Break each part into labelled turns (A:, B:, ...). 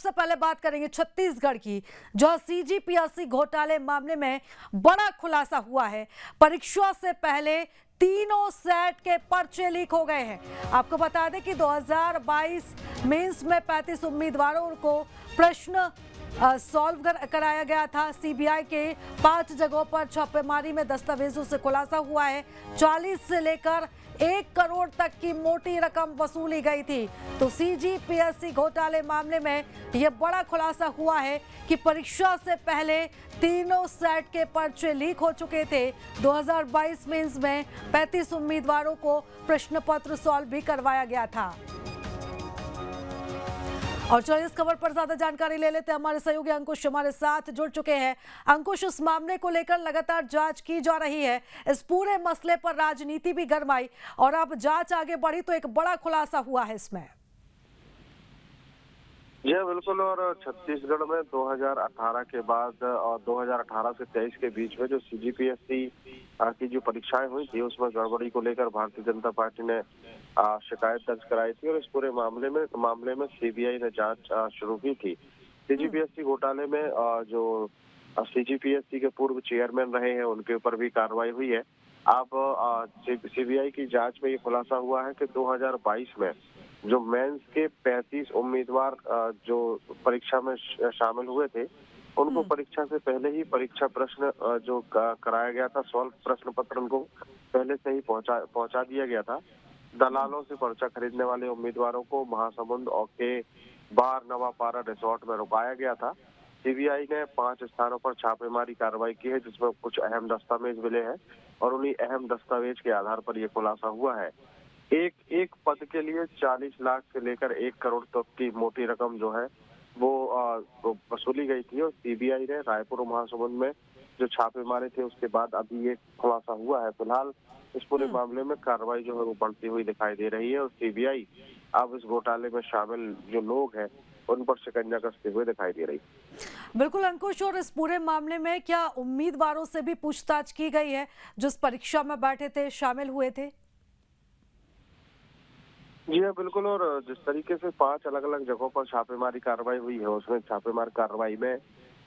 A: सबसे पहले बात करेंगे छत्तीसगढ़ की, जहां सीजीपीएससी घोटाले मामले में बड़ा खुलासा हुआ है। परीक्षा से पहले तीनों सेट के पर्चे लीक हो गए हैं। आपको बता दें कि 2022 मेंस में 35 उम्मीदवारों को प्रश्न सॉल्व कराया गया था। सीबीआई के 5 जगहों पर छापेमारी में दस्तावेजों से खुलासा हुआ है 40 से लेकर 1 करोड़ तक की मोटी रकम वसूली गई थी। तो सीजीपीएससी घोटाले मामले में यह बड़ा खुलासा हुआ है कि परीक्षा से पहले तीनों सेट के पर्चे लीक हो चुके थे। 2022 मेंस में 35 उम्मीदवारों को प्रश्न पत्र सॉल्व भी करवाया गया था। और चलिए इस खबर पर ज्यादा जानकारी ले लेते हैं। हमारे सहयोगी अंकुश हमारे साथ जुड़ चुके हैं। अंकुश, इस मामले को लेकर लगातार जांच की जा रही है। इस पूरे मसले पर राजनीति भी गर्माई और अब जांच आगे बढ़ी तो एक बड़ा खुलासा हुआ है इसमें।
B: जी बिल्कुल। और छत्तीसगढ़ में 2018 के बाद और 2018 से 23 के बीच में जो सीजीपीएससी की जो परीक्षाएं हुई थी उसमें गड़बड़ी को लेकर भारतीय जनता पार्टी ने शिकायत दर्ज कराई थी और इस पूरे मामले में सीबीआई ने जांच शुरू की थी। सीजीपीएससी घोटाले में जो सीजीपीएससी के पूर्व चेयरमैन रहे हैं उनके ऊपर भी कार्रवाई हुई है। अब सीबीआई की जांच में ये खुलासा हुआ है कि 2022 में जो मेंस के 35 उम्मीदवार जो परीक्षा में शामिल हुए थे उनको परीक्षा से पहले ही परीक्षा प्रश्न जो कराया गया था, सॉल्व प्रश्न पत्र उनको पहले से ही पहुंचा दिया गया था। दलालों से पर्चा खरीदने वाले उम्मीदवारों को महासमुंद और के बार नवापारा रिसोर्ट में रुकाया गया था। सीबीआई ने 5 स्थानों पर छापेमारी कार्रवाई की है जिसमें कुछ अहम दस्तावेज मिले हैं और उन्हीं अहम दस्तावेज के आधार पर यह खुलासा हुआ है। एक पद के लिए 40 लाख से लेकर 1 करोड़ तक की मोटी रकम जो है वो वसूली गई थी और सीबीआई ने रायपुर महासमुंद में जो छापे मारे थे उसके बाद अभी ये खुलासा हुआ है। फिलहाल इस पूरे मामले में कार्रवाई जो है वो बढ़ती हुई दिखाई दे रही है और सीबीआई अब इस घोटाले में शामिल जो लोग हैं उन पर शिकंजा कसते हुए दिखाई दे रही है।
A: बिल्कुल अंकुश, और इस पूरे मामले में क्या उम्मीदवारों से भी पूछताछ की गई है जो इस परीक्षा में बैठे थे, शामिल हुए थे?
B: जी हाँ बिल्कुल। और जिस तरीके से 5 अलग अलग जगहों पर छापेमारी कार्रवाई हुई है उसमें छापेमार कार्रवाई में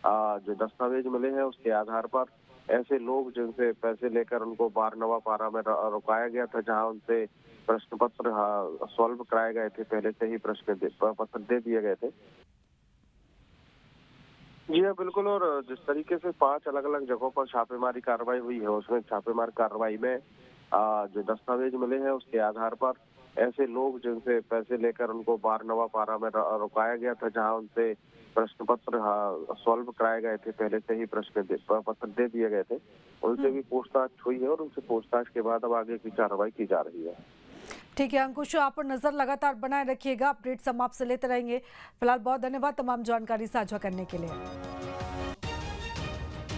B: जो दस्तावेज मिले हैं उसके आधार पर ऐसे लोग जिनसे पैसे लेकर उनको बार नवापारा में रुकाया गया था जहां उनसे प्रश्न पत्र सॉल्व कराए गए थे, पहले से ही प्रश्न पत्र दे दिए गए थे। जी हाँ बिल्कुल। और जिस तरीके से 5 अलग अलग जगहों पर छापेमारी कार्रवाई हुई है उसमें छापेमार कार्रवाई में जो दस्तावेज मिले हैं उसके आधार पर ऐसे लोग जिनसे पैसे लेकर उनको बार नवापारा में रुकाया गया था जहां उनसे प्रश्न पत्र सॉल्व कराए गए थे, पहले से ही प्रश्न पत्र दे दिए गए थे, उनसे भी पूछताछ हुई है और उनसे पूछताछ के बाद अब आगे की कार्रवाई की जा रही है।
A: ठीक है अंकुश, आप पर नजर लगातार बनाए रखिएगा, अपडेट्स हम आपसे लेते रहेंगे। फिलहाल बहुत धन्यवाद तमाम जानकारी साझा करने के लिए।